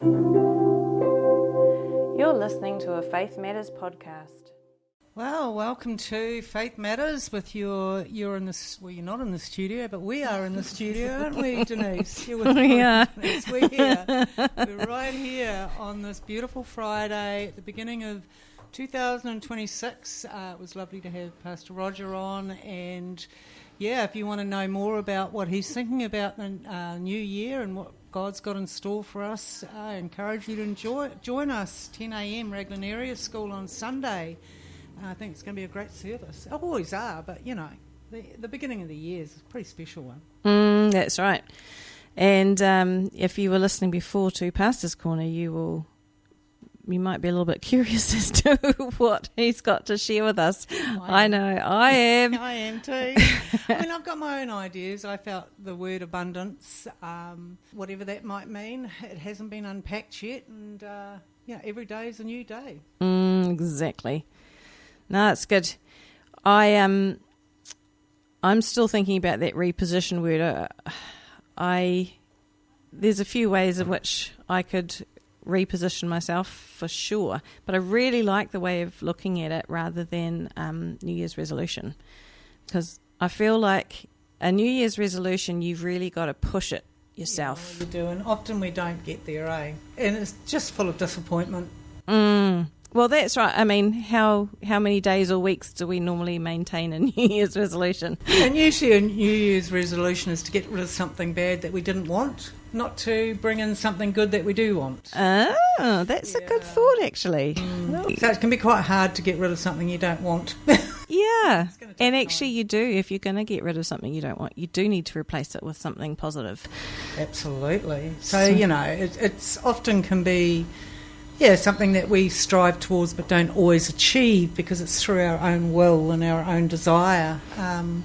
You're listening to a Faith Matters podcast. Well, welcome to Faith Matters with you're in this, well, you're not in the studio, but we are in the studio, aren't we, Denise? You're with Denise. We're here. We're right here on this beautiful Friday at the beginning of 2026. It was lovely to have Pastor Roger on, and yeah, if you want to know more about what he's thinking about the new year and what God's got in store for us, I encourage you to join us 10 a.m. Raglan Area School on Sunday. I think it's going to be a great service. Always are, but you know, the beginning of the year is a pretty special one. That's right. And if you were listening before to Pastor's Corner, you might be a little bit curious as to what he's got to share with us. I know, I am. I am too. I mean, I've got my own ideas. I felt the word abundance, whatever that might mean, it hasn't been unpacked yet, and every day is a new day. Exactly. No, it's good. I'm still thinking about that reposition word. There's a few ways in which I could reposition myself for sure, but I really like the way of looking at it rather than New Year's resolution, because I feel like a New Year's resolution, you've really got to push it yourself. Yeah, you do, and often we don't get there, and it's just full of disappointment. Well, that's right. I mean, how many days or weeks do we normally maintain a New Year's resolution? And usually a New Year's resolution is to get rid of something bad that we didn't want, not to bring in something good that we do want. Oh, that's a good thought, actually. So it can be quite hard to get rid of something you don't want. Yeah, and actually you do. If you're going to get rid of something you don't want, you do need to replace it with something positive. Absolutely. So it's often can be... something that we strive towards but don't always achieve because it's through our own will and our own desire. And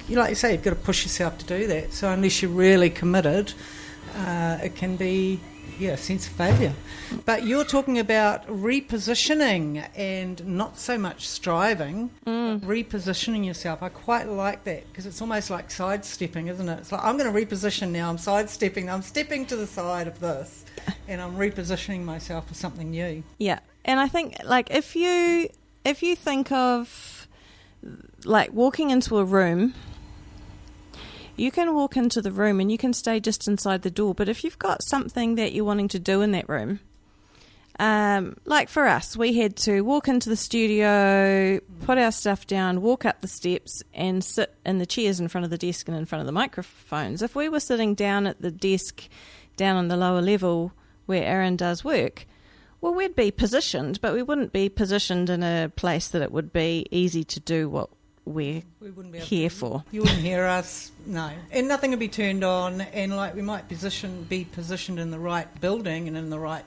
like you say, you've got to push yourself to do that. So unless you're really committed, it can be a sense of failure. But you're talking about repositioning and not so much striving, repositioning yourself. I quite like that because it's almost like sidestepping, isn't it? It's like, I'm going to reposition now, I'm sidestepping, I'm stepping to the side of this and I'm repositioning myself for something new. Yeah, and I think like if you think of like walking into a room, you can walk into the room and you can stay just inside the door, but if you've got something that you're wanting to do in that room, like for us, we had to walk into the studio, put our stuff down, walk up the steps and sit in the chairs in front of the desk and in front of the microphones. If we were sitting down at the desk down on the lower level where Aaron does work, well, we'd be positioned, but we wouldn't be positioned in a place that it would be easy to do what we wouldn't be here for. You wouldn't hear us, no. And nothing would be turned on, and like we might be positioned in the right building and in the right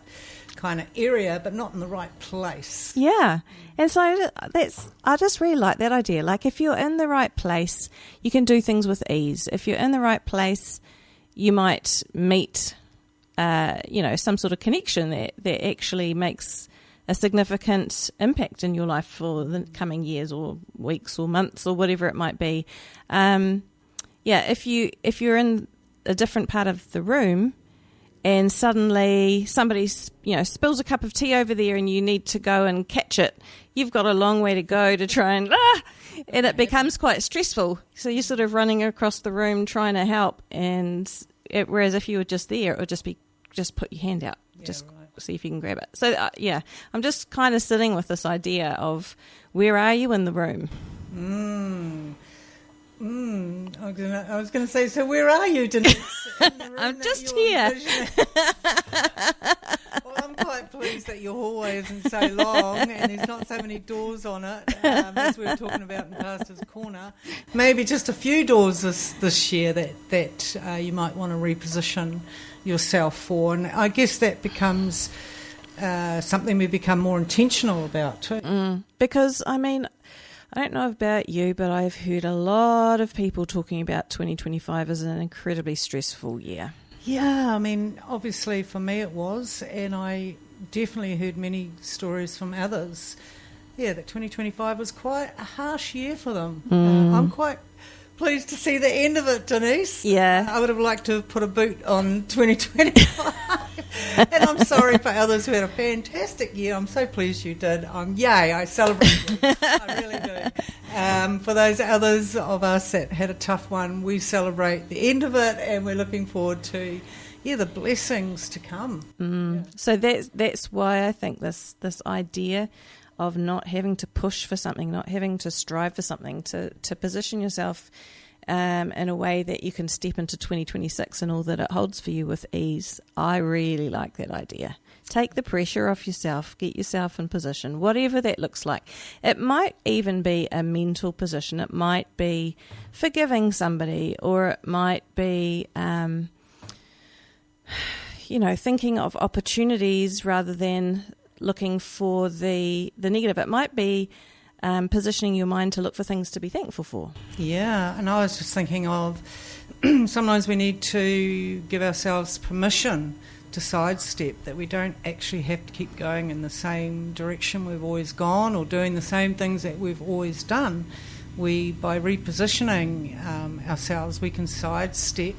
kind of area, but not in the right place. Yeah. And so I just really like that idea. Like if you're in the right place, you can do things with ease. If you're in the right place, you might meet some sort of connection that actually makes a significant impact in your life for the coming years or weeks or months or whatever it might be. If you're in a different part of the room and suddenly somebody spills a cup of tea over there and you need to go and catch it, you've got a long way to go to try and it becomes quite stressful. So you're sort of running across the room trying to help, whereas if you were just there, it would just be put your hand out, see if you can grab it. So I'm just kind of sitting with this idea of where are you in the room? I was going to say, so where are you, Denise? I'm just here. Well, I'm quite pleased that your hallway isn't so long and there's not so many doors on it, as we were talking about in Pastor's Corner. Maybe just a few doors this year that you might want to reposition yourself for. And I guess that becomes something we become more intentional about too. Because, I mean, I don't know about you, but I've heard a lot of people talking about 2025 as an incredibly stressful year. Yeah, I mean, obviously for me it was, and I definitely heard many stories from others, that 2025 was quite a harsh year for them. I'm quite pleased to see the end of it, Denise. Yeah. I would have liked to have put a boot on 2025. And I'm sorry for others who had a fantastic year. I'm so pleased you did. Yay, I celebrate you. I really do. For those others of us that had a tough one, we celebrate the end of it, and we're looking forward to the blessings to come. Yeah. So that's why I think this idea of not having to push for something, not having to strive for something, to position yourself in a way that you can step into 2026 and all that it holds for you with ease. I really like that idea. Take the pressure off yourself, get yourself in position, whatever that looks like. It might even be a mental position. It might be forgiving somebody, or it might be thinking of opportunities rather than looking for the negative. It might be positioning your mind to look for things to be thankful for. Yeah, and I was just thinking of sometimes we need to give ourselves permission to sidestep, that we don't actually have to keep going in the same direction we've always gone or doing the same things that we've always done. By repositioning ourselves, we can sidestep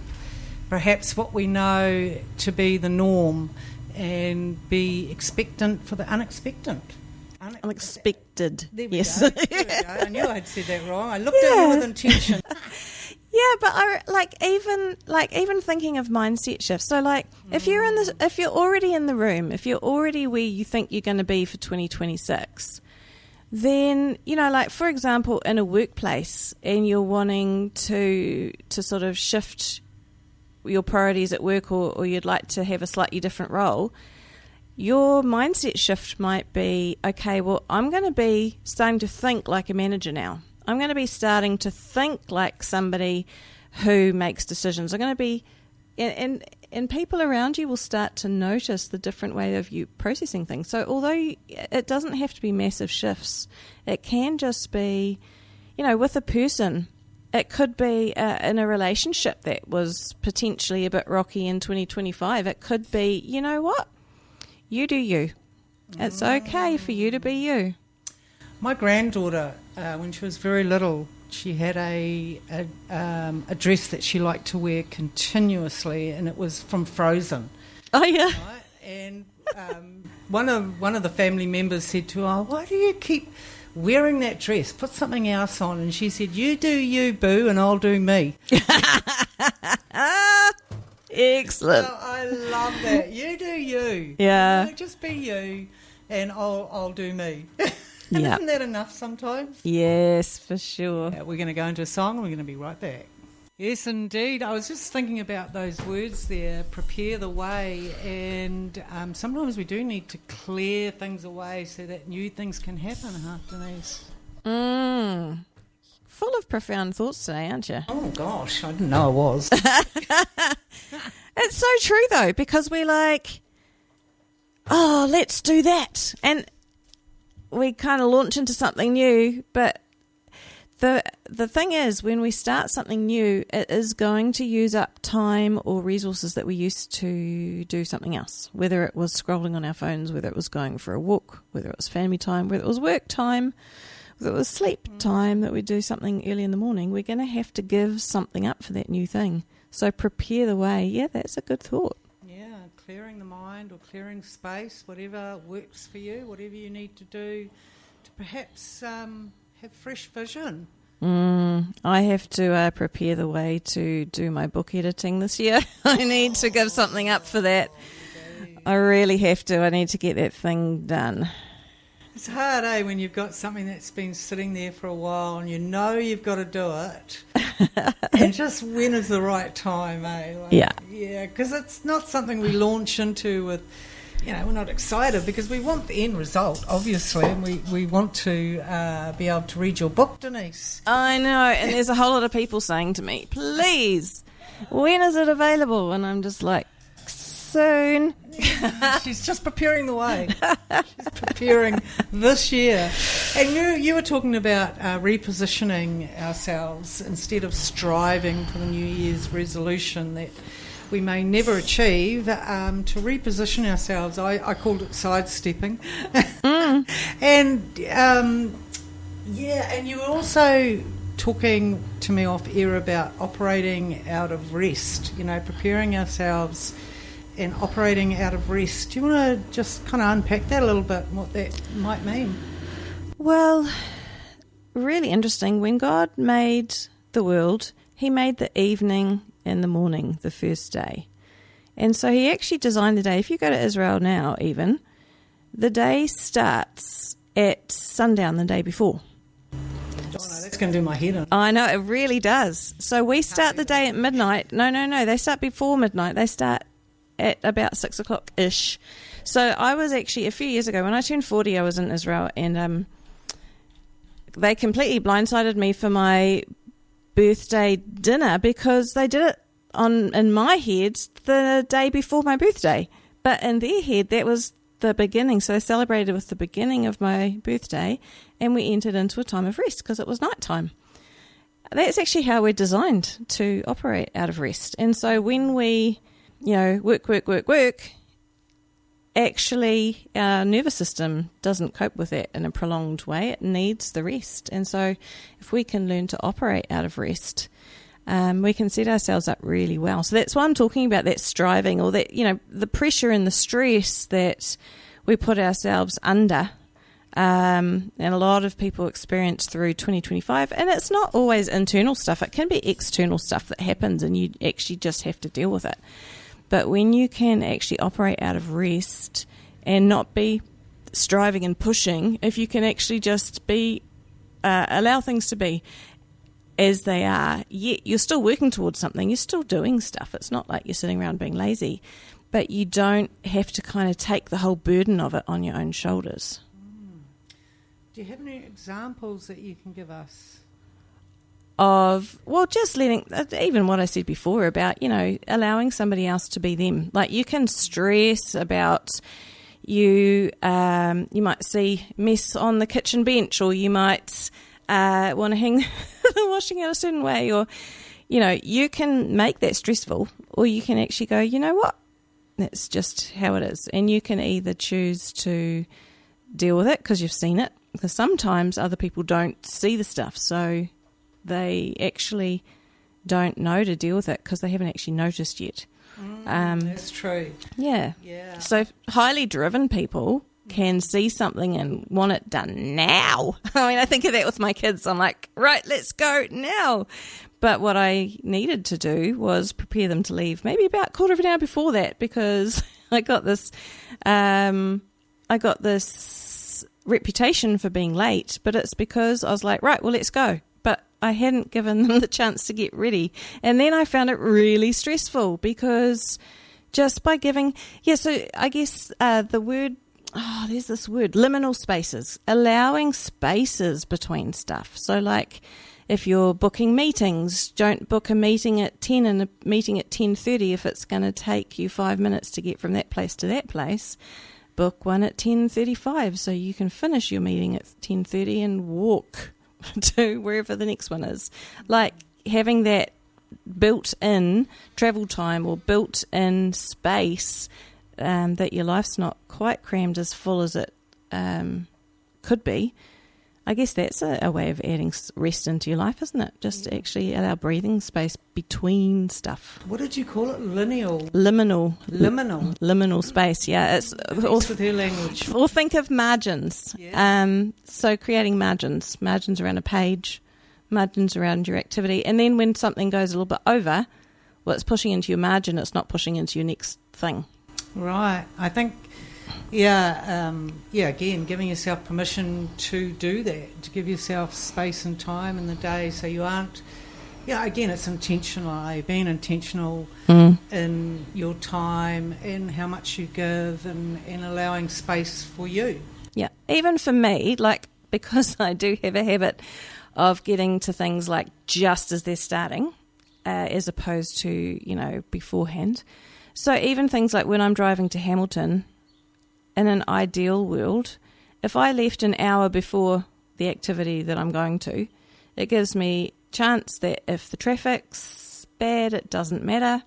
perhaps what we know to be the norm and be expectant for the unexpected. Unexpected. There we yes. go. There we go. I knew I'd said that wrong. I looked at you with intention. Yeah, but even thinking of mindset shifts. So if you're already in the room, if you're already where you think you're going to be for 2026, then for example, in a workplace, and you're wanting to sort of shift your priorities at work, or you'd like to have a slightly different role, your mindset shift might be, okay, well, I'm going to be starting to think like a manager now. I'm going to be starting to think like somebody who makes decisions. I'm going to be, and people around you will start to notice the different way of you processing things. So although it doesn't have to be massive shifts, it can just be, with a person. It could be in a relationship that was potentially a bit rocky in 2025. It could be, you know what? You do you. It's okay for you to be you. My granddaughter, when she was very little, she had a dress that she liked to wear continuously, and it was from Frozen. Oh, yeah. Right? And one of the family members said to her, "Why do you keep wearing that dress? Put something else on." And she said, "You do you, boo, and I'll do me." Excellent. So I love that. You do you. Yeah. Just be you, and I'll do me. Yeah. Isn't that enough sometimes? Yes, for sure. We're going to go into a song, and we're going to be right back. Yes, indeed. I was just thinking about those words there, prepare the way, and sometimes we do need to clear things away so that new things can happen, huh, Denise? Full of profound thoughts today, aren't you? Oh, gosh, I didn't know I was. It's so true, though, because we're like, oh, let's do that. And we kind of launch into something new, but the thing is, when we start something new, it is going to use up time or resources that we used to do something else, whether it was scrolling on our phones, whether it was going for a walk, whether it was family time, whether it was work time, whether it was sleep time, that we do something early in the morning. We're going to have to give something up for that new thing. So prepare the way. Yeah, that's a good thought. Yeah, clearing the mind or clearing space, whatever works for you, whatever you need to do to perhaps have fresh vision. I have to prepare the way to do my book editing this year. I need to give something up for that. I really have to. I need to get that thing done. It's hard, when you've got something that's been sitting there for a while and you know you've got to do it. And just when is the right time, Yeah. Yeah, because it's not something we launch into with, we're not excited because we want the end result, obviously, and we want to be able to read your book, Denise. I know, and there's a whole lot of people saying to me, please, when is it available? And I'm just like, soon. She's just preparing the way. She's preparing this year. And you were talking about repositioning ourselves instead of striving for the New Year's resolution that we may never achieve, to reposition ourselves. I called it sidestepping. And, and you were also talking to me off air about operating out of rest, preparing ourselves and operating out of rest. Do you want to just kind of unpack that a little bit, what that might mean? Well, really interesting. When God made the world, he made the evening and the morning the first day. And so he actually designed the day. If you go to Israel now even, the day starts at sundown the day before. Oh no, that's going to do my head in. I know, it really does. So we start the day at midnight. No, they start before midnight. They start at about 6 o'clock-ish. So I was actually, a few years ago, when I turned 40, I was in Israel, and they completely blindsided me for my birthday dinner because they did it in my head the day before my birthday. But in their head, that was the beginning. So they celebrated with the beginning of my birthday, and we entered into a time of rest because it was nighttime. That's actually how we're designed to operate out of rest. And so when we work, actually our nervous system doesn't cope with that in a prolonged way. It needs the rest. And so if we can learn to operate out of rest, we can set ourselves up really well. So that's why I'm talking about that striving, or that, the pressure and the stress that we put ourselves under. And a lot of people experience through 2025, and it's not always internal stuff. It can be external stuff that happens and you actually just have to deal with it. But when you can actually operate out of rest and not be striving and pushing, if you can actually just be, allow things to be as they are, yet you're still working towards something, you're still doing stuff. It's not like you're sitting around being lazy, but you don't have to kind of take the whole burden of it on your own shoulders. Do you have any examples that you can give us? Just letting, even what I said before about, allowing somebody else to be them. Like, you can stress about you might see mess on the kitchen bench, or you might want to hang the washing out a certain way, or, you can make that stressful, or you can actually go, you know what, that's just how it is. And you can either choose to deal with it because you've seen it, because sometimes other people don't see the stuff, so they actually don't know to deal with it because they haven't actually noticed yet. That's true. Yeah. So highly driven people can see something and want it done now. I mean, I think of that with my kids. I'm like, right, let's go now. But what I needed to do was prepare them to leave maybe about a quarter of an hour before that, because I got this reputation for being late, but it's because I was like, right, well, let's go. But I hadn't given them the chance to get ready. And then I found it really stressful because just by giving, so I guess the word, there's this word, liminal spaces, allowing spaces between stuff. So like if you're booking meetings, don't book a meeting at 10 and a meeting at 10:30 if it's going to take you 5 minutes to get from that place to that place. Book one at 10:35 so you can finish your meeting at 10:30 and walk to wherever the next one is. Like having that built-in travel time or built-in space, that your life's not quite crammed as full as it could be. I guess that's a way of adding rest into your life, isn't it? Just to actually allow breathing space between stuff. What did you call it? Liminal space. Yeah, it's with her language. Or think of margins. Yeah. So creating margins around a page, margins around your activity, and then when something goes a little bit over, well, it's pushing into your margin. It's not pushing into your next thing. Right. I think. Again, giving yourself permission to do that, to give yourself space and time in the day so you aren't, again, it's intentional, being intentional in your time and how much you give and allowing space for you. Yeah, even for me, like, because I do have a habit of getting to things like just as they're starting, as opposed to, beforehand. So even things like when I'm driving to Hamilton, in an ideal world, if I left an hour before the activity that I'm going to, it gives me chance that if the traffic's bad, it doesn't matter.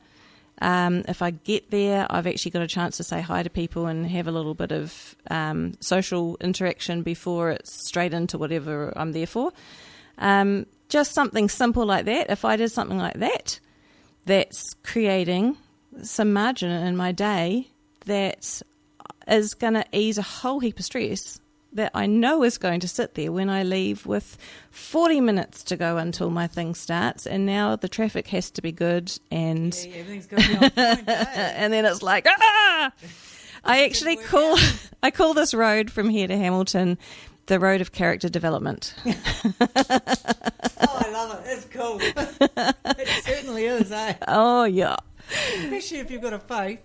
If I get there, I've actually got a chance to say hi to people and have a little bit of social interaction before it's straight into whatever I'm there for. Just something simple like that. If I did something like that, that's creating some margin in my day that is going to ease a whole heap of stress that I know is going to sit there when I leave with 40 minutes to go until my thing starts, and now the traffic has to be good, and everything's got to be on point, and then it's like, I actually call this road from here to Hamilton the road of character development. I love it. It's cool. It certainly is, eh? Oh, yeah. Especially if you've got a faith.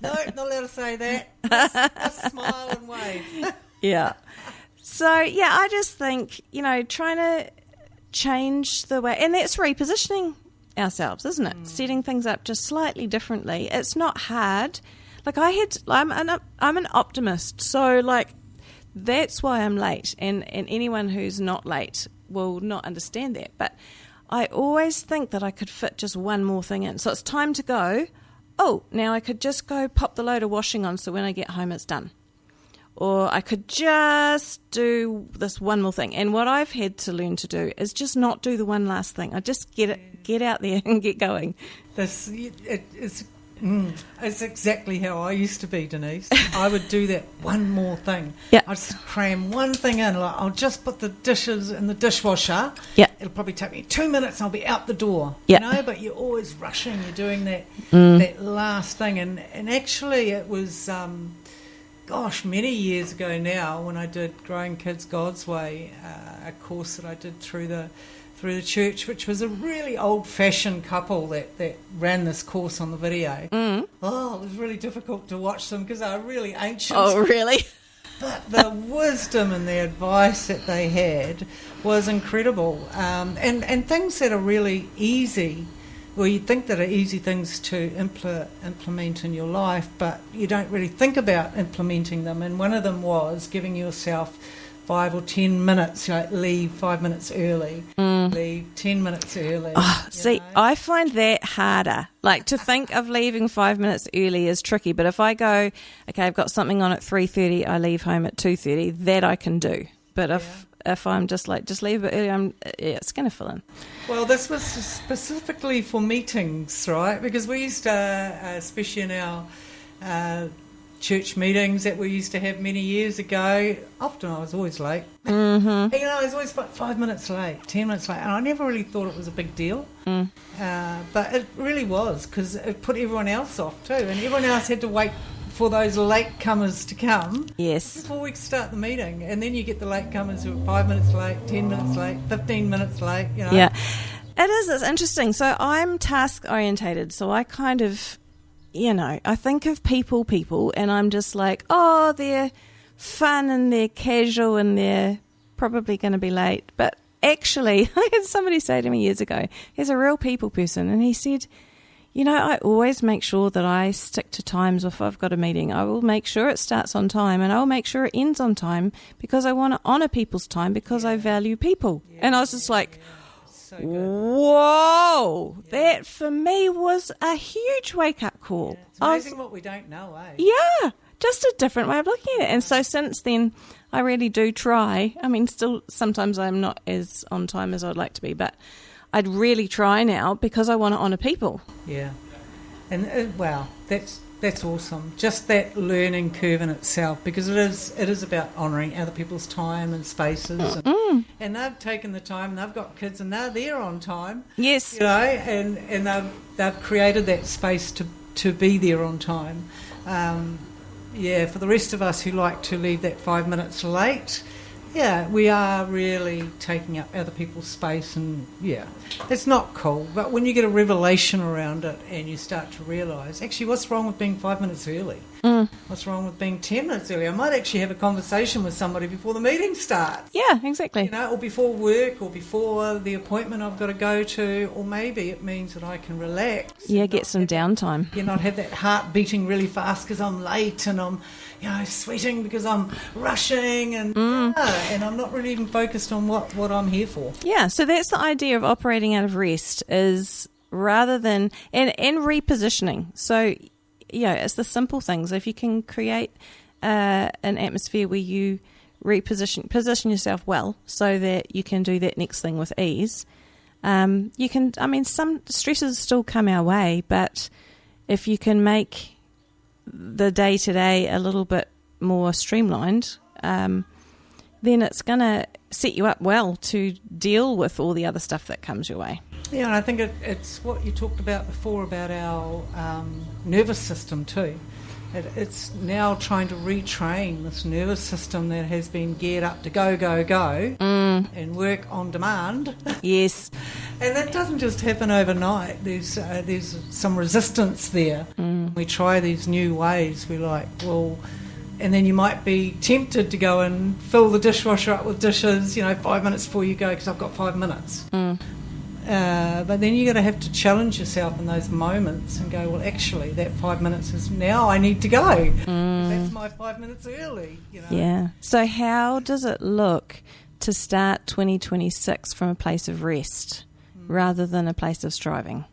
No, not allowed to say that. Just smile and wave. Yeah. So, yeah, I just think, trying to change the way, and that's repositioning ourselves, isn't it? Setting things up just slightly differently. It's not hard. Like I'm an optimist, so like that's why I'm late, and anyone who's not late will not understand that. But I always think that I could fit just one more thing in. So it's time to go. Oh, now I could just go pop the load of washing on so when I get home it's done. Or I could just do this one more thing. And what I've had to learn to do is just not do the one last thing. I just get out there and get going. It's exactly how I used to be, Denise. I would do that one more thing. Yeah. I'd just cram one thing in. Like, I'll just put the dishes in the dishwasher. Yeah. It'll probably take me 2 minutes and I'll be out the door. Yeah. But you're always rushing. You're doing that last thing. And actually it was, many years ago now when I did Growing Kids God's Way, a course that I did through the church, which was a really old-fashioned couple that ran this course on the video. Oh, it was really difficult to watch them because they were really ancient. Oh, really? But the wisdom and the advice that they had was incredible. And things that are really easy, well, you think that are easy things to implement in your life, but you don't really think about implementing them. And one of them was giving yourself 5 or 10 minutes, leave 5 minutes early, leave 10 minutes early. Oh, see, I find that harder. Like, to think of leaving 5 minutes early is tricky, but if I go, okay, I've got something on at 3:30, I leave home at 2:30, that I can do. But if I'm just like, just leave a bit early, it's going to fill in. Well, this was specifically for meetings, right? Because we used to, especially in our church meetings that we used to have many years ago, often I was always late. Mm-hmm. I was always 5 minutes late, 10 minutes late, and I never really thought it was a big deal. But it really was, because it put everyone else off too, and everyone else had to wait for those latecomers to come before we start the meeting. And then you get the latecomers who are 5 minutes late, 10 minutes late, 15 minutes late, Yeah, it's interesting. So I'm task orientated, so I kind of, I think of people, and I'm just like, oh, they're fun and they're casual and they're probably going to be late. But actually, I had somebody say to me years ago, he's a real people person, and he said, I always make sure that I stick to times. If I've got a meeting, I will make sure it starts on time, and I will make sure it ends on time, because I want to honour people's time, because I value people. And I was just like, so good. Whoa, that for me was a huge wake-up call. It's amazing what we don't know, eh? Yeah, just a different way of looking at it. And so since then, I really do try. I mean, still sometimes I'm not as on time as I'd like to be, but I'd really try now, because I want to honour people. Yeah. And wow, that's awesome. Just that learning curve in itself, because it is about honouring other people's time and spaces, and they've taken the time, and they've got kids, and they're there on time. Yes, and they've created that space to be there on time. For the rest of us who like to leave that 5 minutes late, we are really taking up other people's space, and it's not cool. But when you get a revelation around it and you start to realise, actually, what's wrong with being 5 minutes early? What's wrong with being 10 minutes early? I might actually have a conversation with somebody before the meeting starts. Yeah, exactly. Or before work, or before the appointment I've got to go to, or maybe it means that I can relax. Yeah, get some downtime. Not have that heart beating really fast because I'm late, and I'm sweating because I'm rushing, and I'm not really even focused on what I'm here for. Yeah, so that's the idea of operating out of rest, is rather than and repositioning. So it's the simple things. If you can create an atmosphere where you position yourself well so that you can do that next thing with ease. You can, I mean, some stresses still come our way, but if you can make the day-to-day a little bit more streamlined, then it's going to set you up well to deal with all the other stuff that comes your way. Yeah, and I think it's what you talked about before about our nervous system too. It's now trying to retrain this nervous system that has been geared up to go, and work on demand. Yes. And that doesn't just happen overnight. There's some resistance there. We try these new ways. We're like, well, and then you might be tempted to go and fill the dishwasher up with dishes, 5 minutes before you go because I've got 5 minutes. But then you're going to have to challenge yourself in those moments and go, well, actually, that 5 minutes is now I need to go. That's my 5 minutes early. Yeah. So how does it look to start 2026 from a place of rest rather than a place of striving?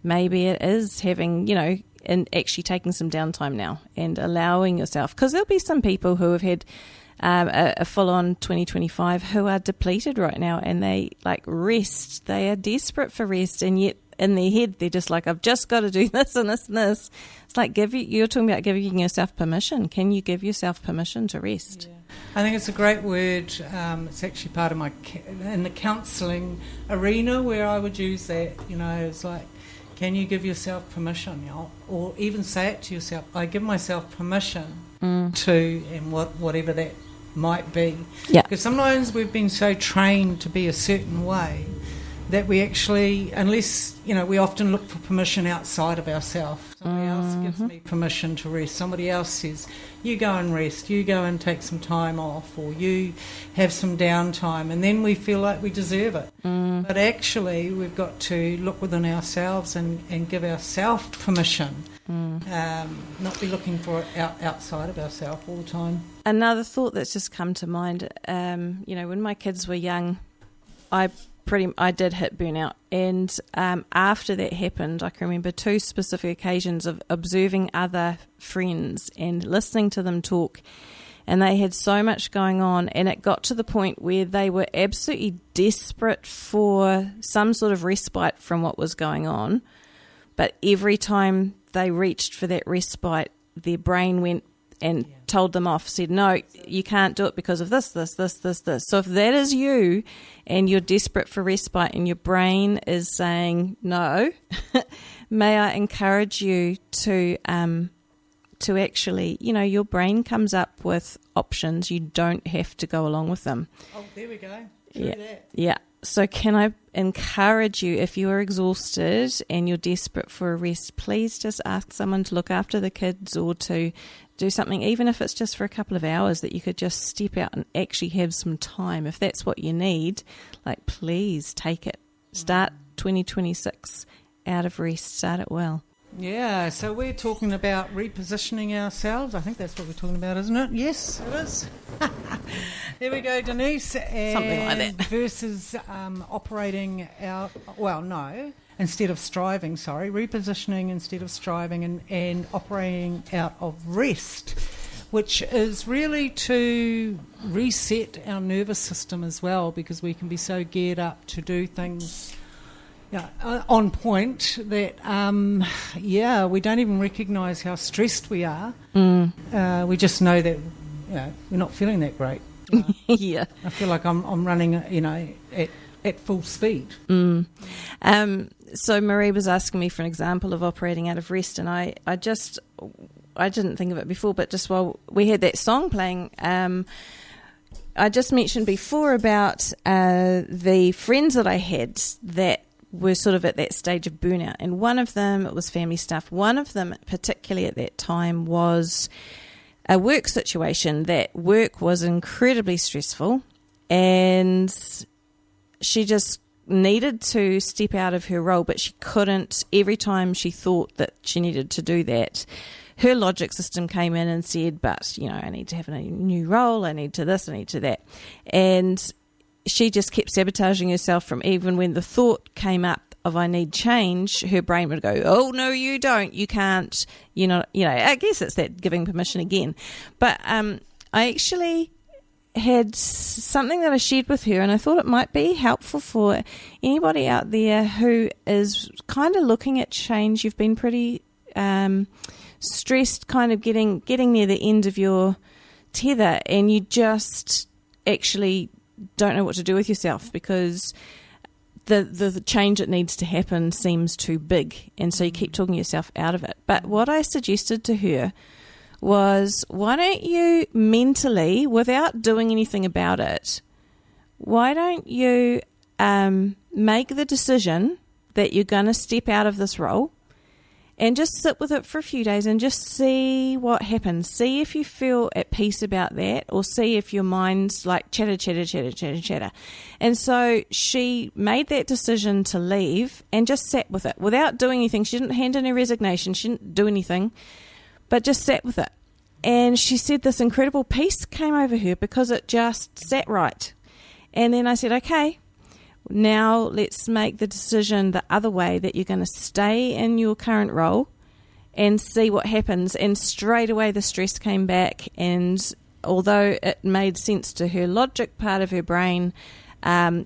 Maybe it is having, and actually taking some downtime now and allowing yourself, because there'll be some people who have had a full-on 2025 who are depleted right now, and they like rest. They are desperate for rest, and yet in their head they're just like, I've just got to do this and this and this. It's like you're talking about giving yourself permission. Can you give yourself permission to rest? Yeah. I think it's a great word. It's actually part of my in the counselling arena where I would use that. It's like, can you give yourself permission? Or even say it to yourself. I give myself permission to, and whatever that might be. Yeah. Because sometimes we've been so trained to be a certain way that we actually, unless, we often look for permission outside of ourselves. Somebody else gives me permission to rest. Somebody else says, you go and rest, you go and take some time off, or you have some downtime, and then we feel like we deserve it. But actually, we've got to look within ourselves and give ourselves permission, not be looking for it outside of ourselves all the time. Another thought that's just come to mind, when my kids were young, I did hit burnout, and after that happened, I can remember 2 specific occasions of observing other friends and listening to them talk, and they had so much going on, and it got to the point where they were absolutely desperate for some sort of respite from what was going on, but every time they reached for that respite, their brain went and told them off, said, no, you can't do it because of this. So if that is you and you're desperate for respite and your brain is saying no, may I encourage you to actually, your brain comes up with options. You don't have to go along with them. Oh, there we go. Yeah. So can I encourage you, if you are exhausted and you're desperate for a rest, please just ask someone to look after the kids or to do something, even if it's just for a couple of hours, that you could just step out and actually have some time. If that's what you need, please take it. Start 2026 out of rest. Start it well. Yeah, so we're talking about repositioning ourselves. I think that's what we're talking about, isn't it? Yes, it is. There we go, Denise. And something like that. Versus operating out, instead of striving, repositioning instead of striving, and operating out of rest, which is really to reset our nervous system as well, because we can be so geared up to do things on point that, we don't even recognise how stressed we are. We just know that we're not feeling that great. Yeah. I feel like I'm running, at full speed. So Maree was asking me for an example of operating out of rest, and I didn't think of it before, but just while we had that song playing, I just mentioned before about the friends that I had that were sort of at that stage of burnout, and one of them, it was family stuff. One of them particularly at that time was a work situation. That work was incredibly stressful, and she just needed to step out of her role, but she couldn't. Every time she thought that she needed to do that, her logic system came in and said, but, I need to have a new role, I need to this, I need to that. And she just kept sabotaging herself from, even when the thought came up of I need change, her brain would go, oh, no, you don't, you can't, I guess it's that giving permission again. But I actually had something that I shared with her, and I thought it might be helpful for anybody out there who is kind of looking at change. You've been pretty stressed, kind of getting near the end of your tether, and you just actually don't know what to do with yourself because the change that needs to happen seems too big, and so you keep talking yourself out of it. But what I suggested to her was, why don't you mentally, without doing anything about it, why don't you make the decision that you're going to step out of this role and just sit with it for a few days and just see what happens. See if you feel at peace about that, or see if your mind's like chatter. And so she made that decision to leave and just sat with it without doing anything. She didn't hand in her resignation. She didn't do anything, but just sat with it. And she said this incredible peace came over her because it just sat right. And then I said, okay, now let's make the decision the other way, that you're going to stay in your current role and see what happens. And straight away the stress came back, and although it made sense to her logic part of her brain, her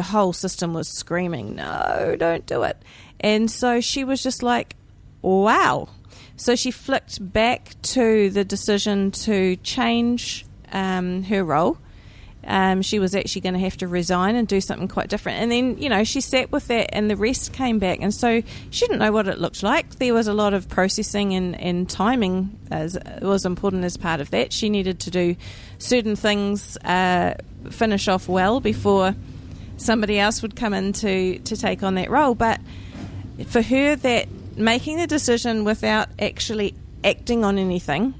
whole system was screaming, no, don't do it. And so she was just like, wow. So she flicked back to the decision to change her role. She was actually going to have to resign and do something quite different. And then, she sat with that and the rest came back. And so she didn't know what it looked like. There was a lot of processing and timing was important as part of that. She needed to do certain things, finish off well before somebody else would come in to take on that role. But for her, that making the decision without actually acting on anything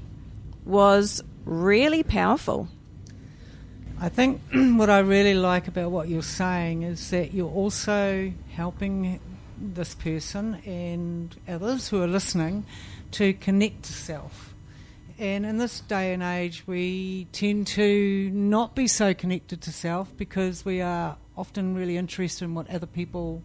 was really powerful. I think what I really like about what you're saying is that you're also helping this person and others who are listening to connect to self. And in this day and age, we tend to not be so connected to self because we are often really interested in what other people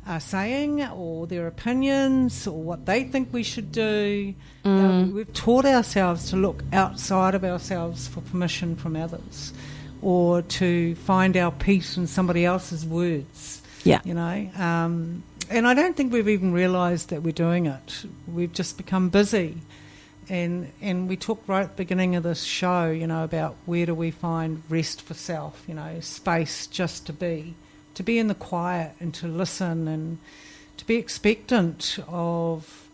are saying, or their opinions, or what they think we should do. We've taught ourselves to look outside of ourselves for permission from others, or to find our peace in somebody else's words. Yeah. And I don't think we've even realised that we're doing it. We've just become busy. And we talked right at the beginning of this show, about where do we find rest for self, space just to be in the quiet and to listen and to be expectant of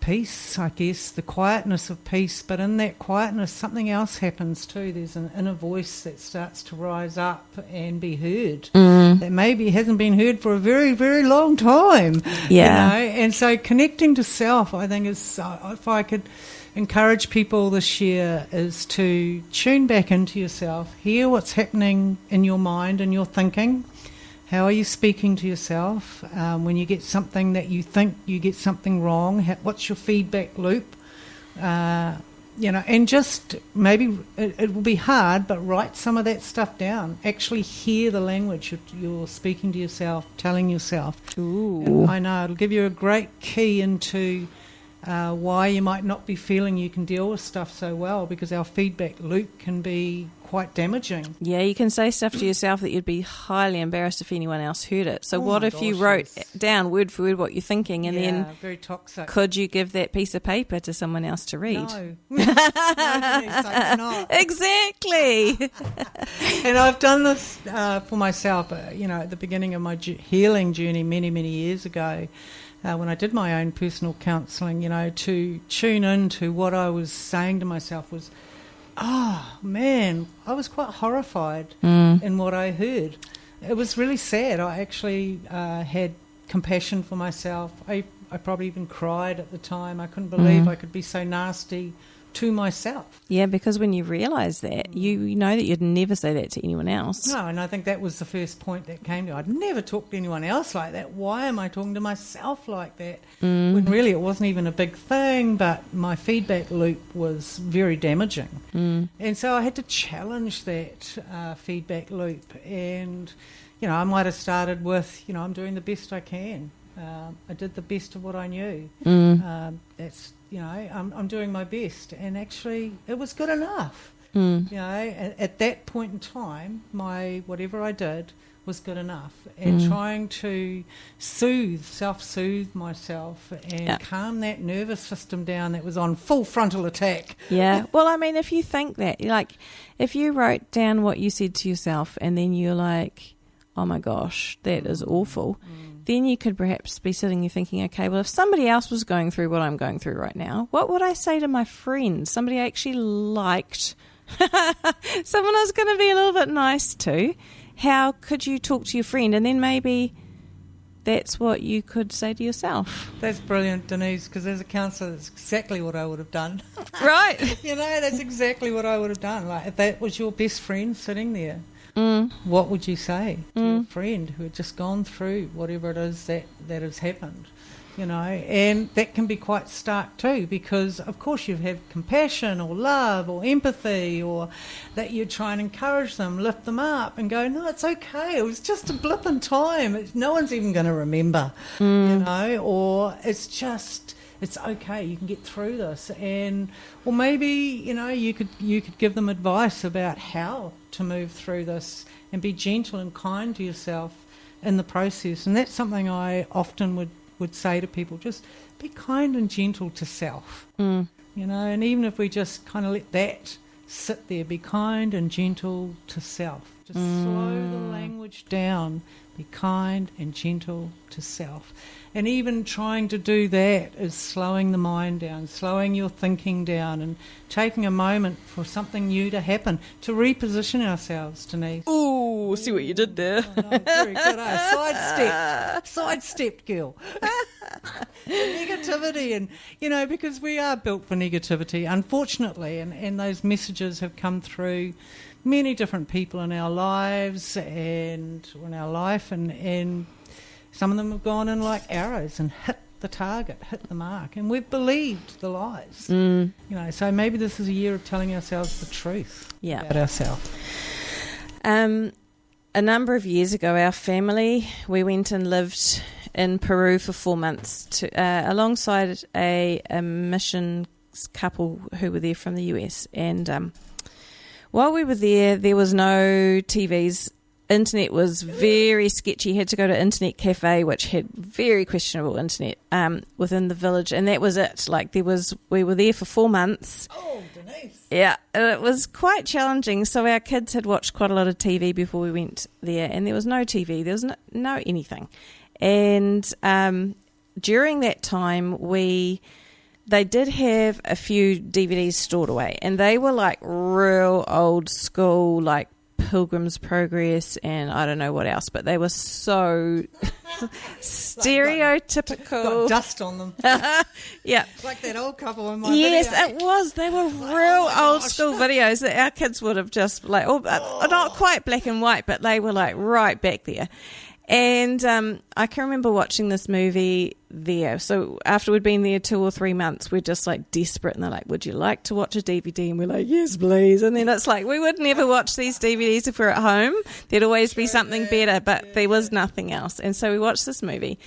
peace, I guess, the quietness of peace. But in that quietness, something else happens too. There's an inner voice that starts to rise up and be heard that maybe hasn't been heard for a very, very long time. Yeah. And so connecting to self, I think, is, if I could encourage people this year, is to tune back into yourself, hear what's happening in your mind and your thinking. How are you speaking to yourself? When you get something that you think you get something wrong, what's your feedback loop? And just maybe it will be hard, but write some of that stuff down. Actually hear the language you're speaking to yourself, telling yourself. Ooh. I know, it'll give you a great key into why you might not be feeling you can deal with stuff so well, because our feedback loop can be quite damaging. Yeah, you can say stuff to yourself that you'd be highly embarrassed if anyone else heard it. So what if you wrote down word for word what you're thinking, and then very toxic. Could you give that piece of paper to someone else to read? No. No, Denise, I cannot. Exactly. And I've done this for myself, at the beginning of my healing journey many, many years ago. When I did my own personal counselling, to tune into what I was saying to myself was, oh, man, I was quite horrified in what I heard. It was really sad. I actually had compassion for myself. I probably even cried at the time. I couldn't believe I could be so nasty to myself. Yeah, because when you realise that, you know that you'd never say that to anyone else. No, and I think that was the first point that came to me. I'd never talk to anyone else like that. Why am I talking to myself like that? When really it wasn't even a big thing, but my feedback loop was very damaging. And so I had to challenge that feedback loop. And, I might have started with, I'm doing the best I can. I did the best of what I knew. That's I'm doing my best, and actually it was good enough. You know, at that point in time, whatever I did was good enough, and trying to self-soothe myself and calm that nervous system down that was on full frontal attack. Yeah. Well, I mean, if you think that, like, if you wrote down what you said to yourself and then you're like, oh my gosh, that is awful, then you could perhaps be sitting there thinking, okay, well, if somebody else was going through what I'm going through right now, what would I say to my friend? Somebody I actually liked, someone I was going to be a little bit nice to. How could you talk to your friend? And then maybe that's what you could say to yourself. That's brilliant, Denise, because as a counsellor, that's exactly what I would have done. Right. You know, that's exactly what I would have done. Like, if that was your best friend sitting there, what would you say to your friend who had just gone through whatever it is that has happened? You know, and that can be quite stark too, because of course you have compassion or love or empathy, or that you try and encourage them, lift them up and go, no, it's okay, it was just a blip in time, no one's even going to remember, you know, or it's okay, you can get through this. And or maybe, you know, you could give them advice about how to move through this and be gentle and kind to yourself in the process. And that's something I often would say to people, just be kind and gentle to self, you know, and even if we just kind of let that sit there, be kind and gentle to self, just slow the language down, be kind and gentle to self. And even trying to do that is slowing the mind down, slowing your thinking down, and taking a moment for something new to happen, to reposition ourselves, Denise. Ooh, see what you did there. Oh, no, very good. Sidestepped, girl. Negativity, and, you know, because we are built for negativity, unfortunately, and those messages have come through many different people in our lives and in our life, and some of them have gone in like arrows and hit the target, hit the mark, and we've believed the lies. You know, so maybe this is a year of telling ourselves the truth about ourselves. A number of years ago, our family, we went and lived in Peru for 4 months alongside a mission couple who were there from the US. And while we were there was no TVs. Internet was very sketchy. You had to go to internet cafe, which had very questionable internet within the village, and that was it. Like, we were there for 4 months. Oh, Denise. Yeah, it was quite challenging. So our kids had watched quite a lot of TV before we went there, and there was no TV. There was no anything. And during that time, they did have a few DVDs stored away, and they were like real old school, like Pilgrim's Progress and I don't know what else, but they were so stereotypical. Got dust on them. Yeah. Like that old couple in my video. Yes, it was. They were real old school videos that our kids would have just like, not quite black and white, but they were like right back there. And I can remember watching this movie there. So after we'd been there 2 or 3 months, we're just like desperate. And they're like, would you like to watch a DVD? And we're like, yes, please. And then it's like, we would never watch these DVDs if we're at home. There'd always be something better, but there was nothing else. And so we watched this movie.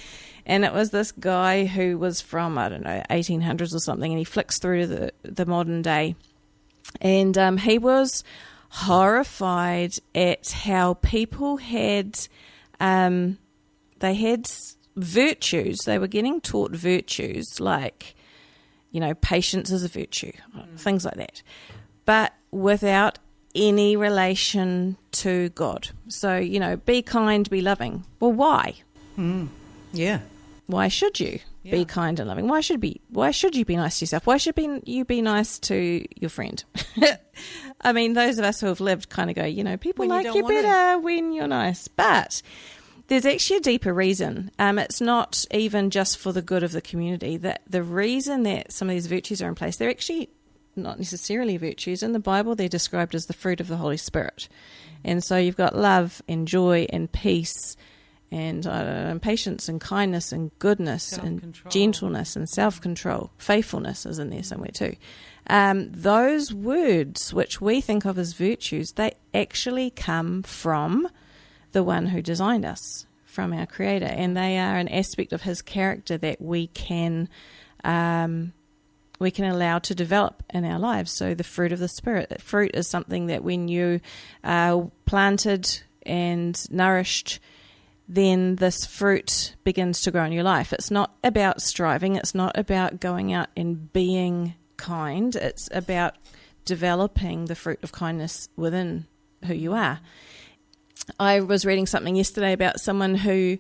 And it was this guy who was from, I don't know, 1800s or something. And he flicks through to the modern day. And he was horrified at how people had... they had virtues. They were getting taught virtues like, you know, patience is a virtue, things like that, but without any relation to God. So, you know, be kind, be loving. Well, why? Yeah. Why should you be kind and loving? Why should you be nice to yourself? Why should you be nice to your friend? I mean, those of us who have lived kind of go, you know, people like you better when you're nice. But there's actually a deeper reason. It's not even just for the good of the community. That the reason that some of these virtues are in place, they're actually not necessarily virtues. In the Bible, they're described as the fruit of the Holy Spirit. And so you've got love and joy and peace and patience and kindness and goodness and gentleness and self-control. Faithfulness is in there somewhere too. Those words, which we think of as virtues, they actually come from the one who designed us, from our Creator, and they are an aspect of His character that we can we can allow to develop in our lives. So the fruit of the Spirit. Fruit is something that when you are planted and nourished, then this fruit begins to grow in your life. It's not about striving. It's not about going out and being kind. It's about developing the fruit of kindness within who you are. I was reading something yesterday about someone who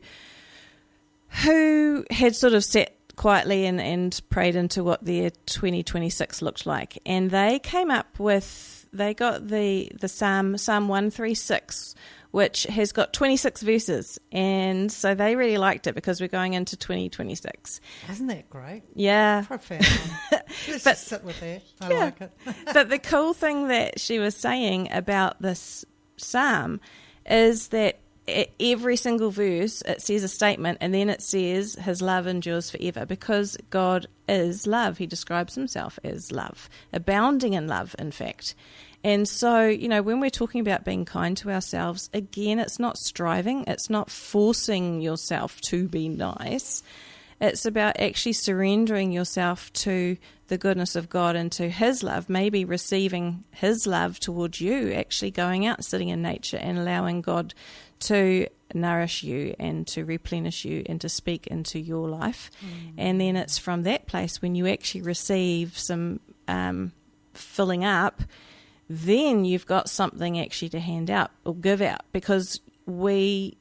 had sort of sat quietly and prayed into what their 2026 looked like, and they came up with, they got the Psalm 136, which has got 26 verses, and so they really liked it because we're going into 2026. Isn't that great? Yeah. Profound. Let's just sit with that. I like it. But the cool thing that she was saying about this psalm is that every single verse, it says a statement, and then it says his love endures forever, because God is love. He describes himself as love, abounding in love, in fact. And so, when we're talking about being kind to ourselves, again, it's not striving. It's not forcing yourself to be nice. It's about actually surrendering yourself to the goodness of God and to his love, maybe receiving his love towards you, actually going out, sitting in nature and allowing God to nourish you and to replenish you and to speak into your life. And then it's from that place, when you actually receive some filling up, then you've got something actually to hand out or give out, because when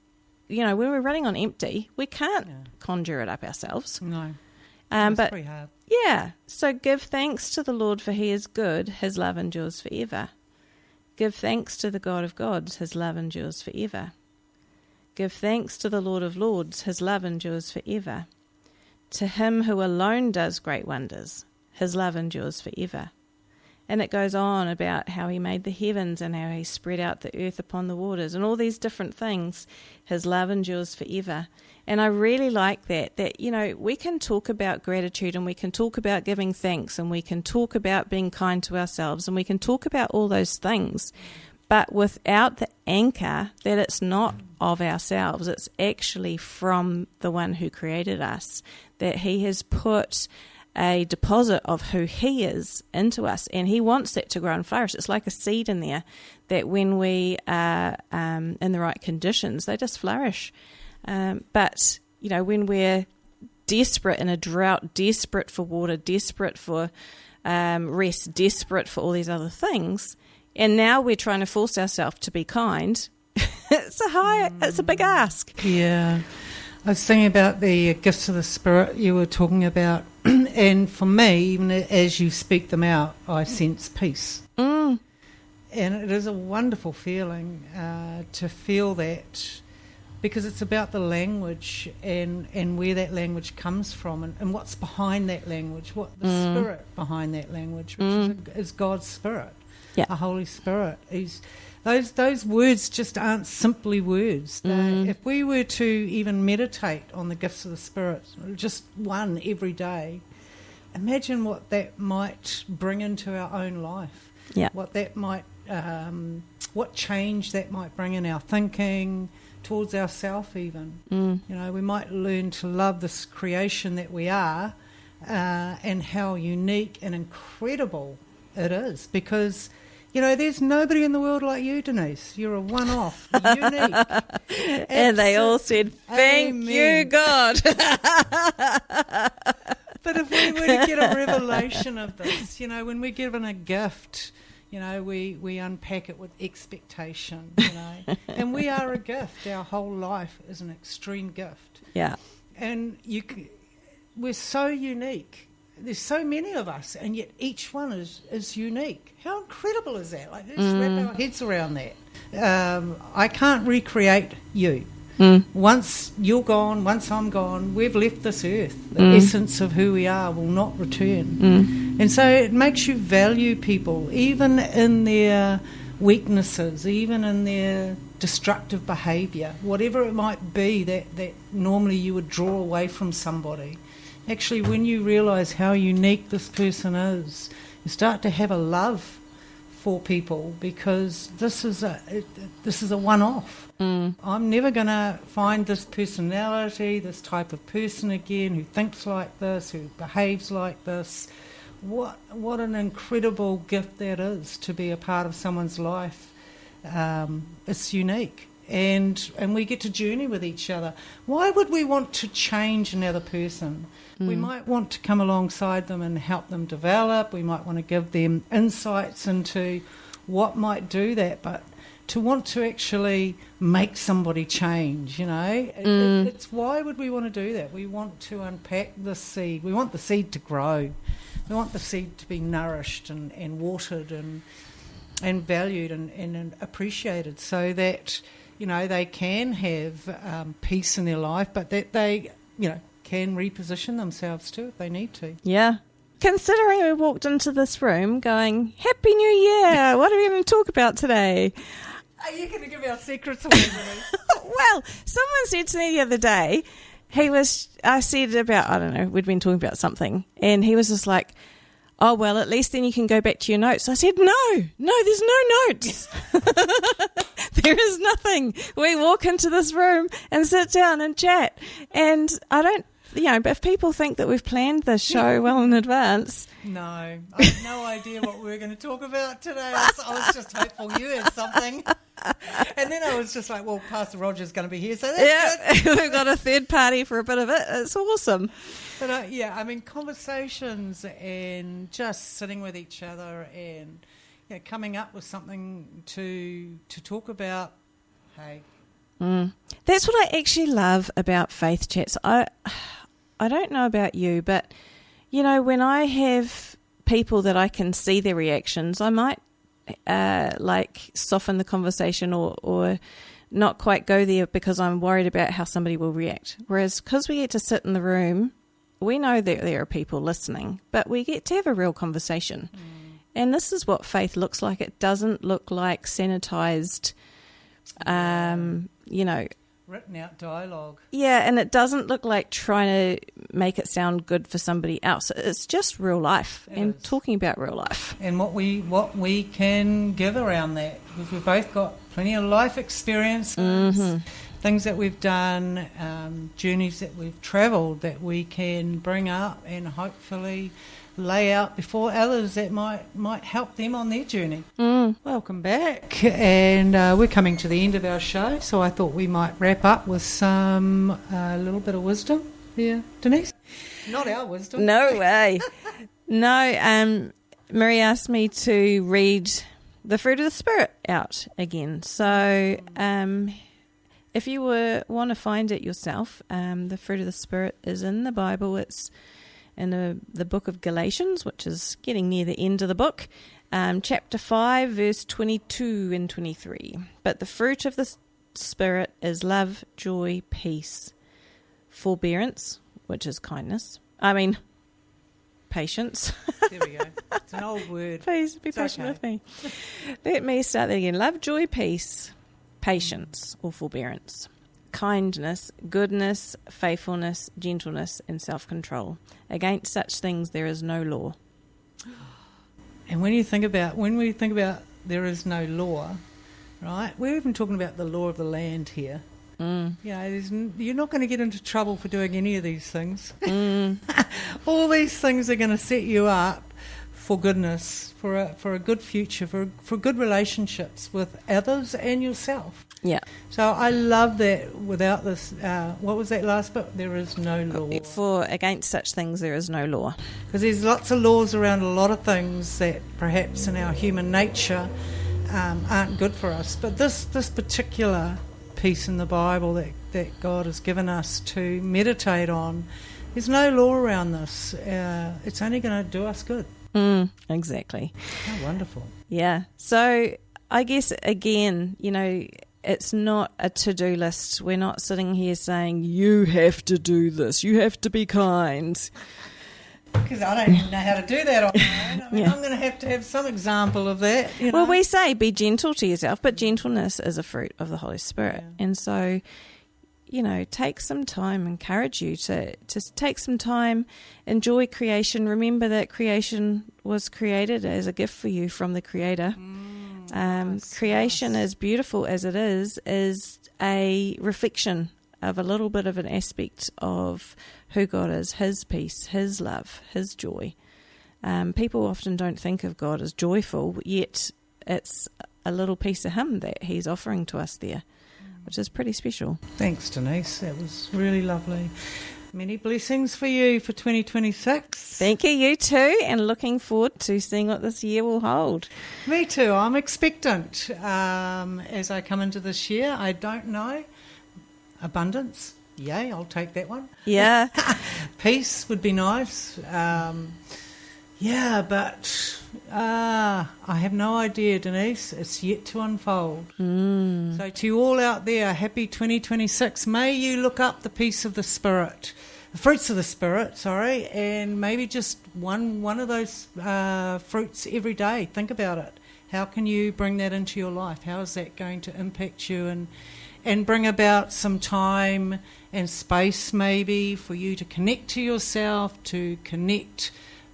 we're running on empty, we can't conjure it up ourselves. No. But pretty hard. Yeah, so give thanks to the Lord, for he is good, his love endures forever. Give thanks to the God of gods, his love endures forever. Give thanks to the Lord of lords, his love endures forever. To him who alone does great wonders, his love endures forever. And it goes on about how he made the heavens and how he spread out the earth upon the waters and all these different things. His love endures forever. And I really like that, we can talk about gratitude and we can talk about giving thanks and we can talk about being kind to ourselves and we can talk about all those things, but without the anchor that it's not of ourselves, it's actually from the one who created us, that he has put a deposit of who he is into us, and he wants that to grow and flourish. It's like a seed in there that when we are in the right conditions, they just flourish. But when we're desperate in a drought, desperate for water, desperate for rest, desperate for all these other things, and now we're trying to force ourselves to be kind, it's a big ask. Yeah. I was thinking about the gifts of the Spirit you were talking about, and for me, even as you speak them out, I sense peace. And it is a wonderful feeling to feel that, because it's about the language and where that language comes from and what's behind that language, what the spirit behind that language, which is God's Spirit, a Holy Spirit. Those words just aren't simply words. If we were to even meditate on the gifts of the Spirit, just one every day, imagine what that might bring into our own life. Yeah. What that might, what change that might bring in our thinking towards ourselves even. We might learn to love this creation that we are, and how unique and incredible it is, because there's nobody in the world like you, Denise. You're a one-off, unique. And they all said, thank you, God. But if we were to get a revelation of this, when we're given a gift, we unpack it with expectation, And we are a gift. Our whole life is an extreme gift. Yeah. And we're so unique. There's so many of us, and yet each one is unique. How incredible is that? Let's wrap our heads around that. I can't recreate you. Once you're gone, once I'm gone, we've left this earth. The essence of who we are will not return. And so it makes you value people, even in their weaknesses, even in their destructive behaviour, whatever it might be that normally you would draw away from somebody. Actually, when you realise how unique this person is, you start to have a love for people, because this is a one-off. I'm never going to find this personality, this type of person again, who thinks like this, who behaves like this, what an incredible gift that is to be a part of someone's life. It's unique. And we get to journey with each other. Why would we want to change another person? We might want to come alongside them and help them develop. We might want to give them insights into what might do that. But to want to actually make somebody change, it's why would we want to do that? We want to unpack the seed. We want the seed to grow. We want the seed to be nourished and watered and valued and appreciated, so that they can have peace in their life, but that they, can reposition themselves too if they need to. Yeah. Considering we walked into this room going, Happy New Year! What are we going to talk about today? Are you going to give our secrets away? Well, someone said to me the other day, I said about, I don't know, we'd been talking about something, and he was just like, oh, well, at least then you can go back to your notes. I said, no, there's no notes. There is nothing. We walk into this room and sit down and chat. And I don't, but if people think that we've planned this show well in advance. No, I had no idea what we were going to talk about today. I was just hopeful you had something. And then I was just like, well, Pastor Roger's going to be here, so that's good. We've got a third party for a bit of it. It's awesome. But conversations and just sitting with each other and coming up with something to talk about. Hey, that's what I actually love about Faith Chats. I don't know about you, but when I have people that I can see their reactions, I might soften the conversation or not quite go there because I'm worried about how somebody will react. Whereas because we get to sit in the room, we know that there are people listening, but we get to have a real conversation. And this is what faith looks like. It doesn't look like sanitized, written out dialogue. Yeah, and it doesn't look like trying to make it sound good for somebody else. It's just real life and talking about real life. And what we can give around that, because we've both got plenty of life experiences, things that we've done, journeys that we've travelled that we can bring up and hopefully lay out before others that might help them on their journey. Welcome back, and we're coming to the end of our show, so I thought we might wrap up with some little bit of wisdom here, Denise. Not our wisdom. No way. No, Maree asked me to read the fruit of the Spirit out again, so if you want to find it yourself, the fruit of the Spirit is in the Bible. It's in the book of Galatians, which is getting near the end of the book, chapter 5, verse 22 and 23. But the fruit of the Spirit is love, joy, peace, forbearance, which is kindness. Patience. There we go. It's an old word. Please be patient with me. Let me start that again. Love, joy, peace, patience or forbearance, kindness, goodness, faithfulness, gentleness, and self-control. Against such things there is no law. And when we think about there is no law, right? We're even talking about the law of the land here. You're not going to get into trouble for doing any of these things. All these things are going to set you up for goodness, for a good future, for good relationships with others and yourself. Yeah. So I love that. Without this, what was that last bit? There is no law. For against such things there is no law. Because there's lots of laws around a lot of things that perhaps in our human nature aren't good for us. But this particular piece in the Bible that God has given us to meditate on, there's no law around this. It's only going to do us good. Exactly. How wonderful. Yeah. So I guess, again, it's not a to-do list. We're not sitting here saying, you have to do this. You have to be kind. Because I don't even know how to do that on my own. I'm going to have some example of that. Well, we say be gentle to yourself, but gentleness is a fruit of the Holy Spirit. Yeah. And so, take some time, encourage you to take some time, enjoy creation. Remember that creation was created as a gift for you from the Creator. Creation, as beautiful as it is a reflection of a little bit of an aspect of who God is, His peace, His love, His joy. People often don't think of God as joyful, yet it's a little piece of Him that He's offering to us there, which is pretty special. Thanks, Denise. That was really lovely. Many blessings for you for 2026. Thank you, you too, and looking forward to seeing what this year will hold. Me too. I'm expectant as I come into this year. I don't know. Abundance. Yay, I'll take that one. Yeah. Peace would be nice. But I have no idea, Denise. It's yet to unfold. So to you all out there, happy 2026. May you look up the peace of the Spirit, the fruits of the Spirit, and maybe just one of those fruits every day. Think about it. How can you bring that into your life? How is that going to impact you and bring about some time and space maybe for you to connect to yourself, to connect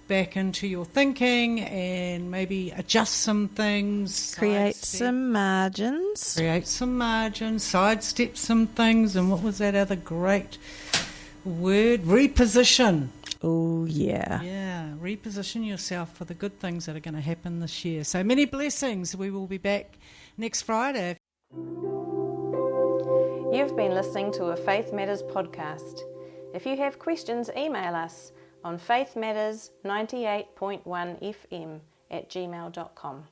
back into your thinking and maybe adjust some things. Create some margins, sidestep some things, and what was that other great word? Reposition. Oh, yeah. Yeah, reposition yourself for the good things that are going to happen this year. So many blessings. We will be back next Friday. You've been listening to a Faith Matters podcast. If you have questions, email us on faithmatters98.1fm@gmail.com.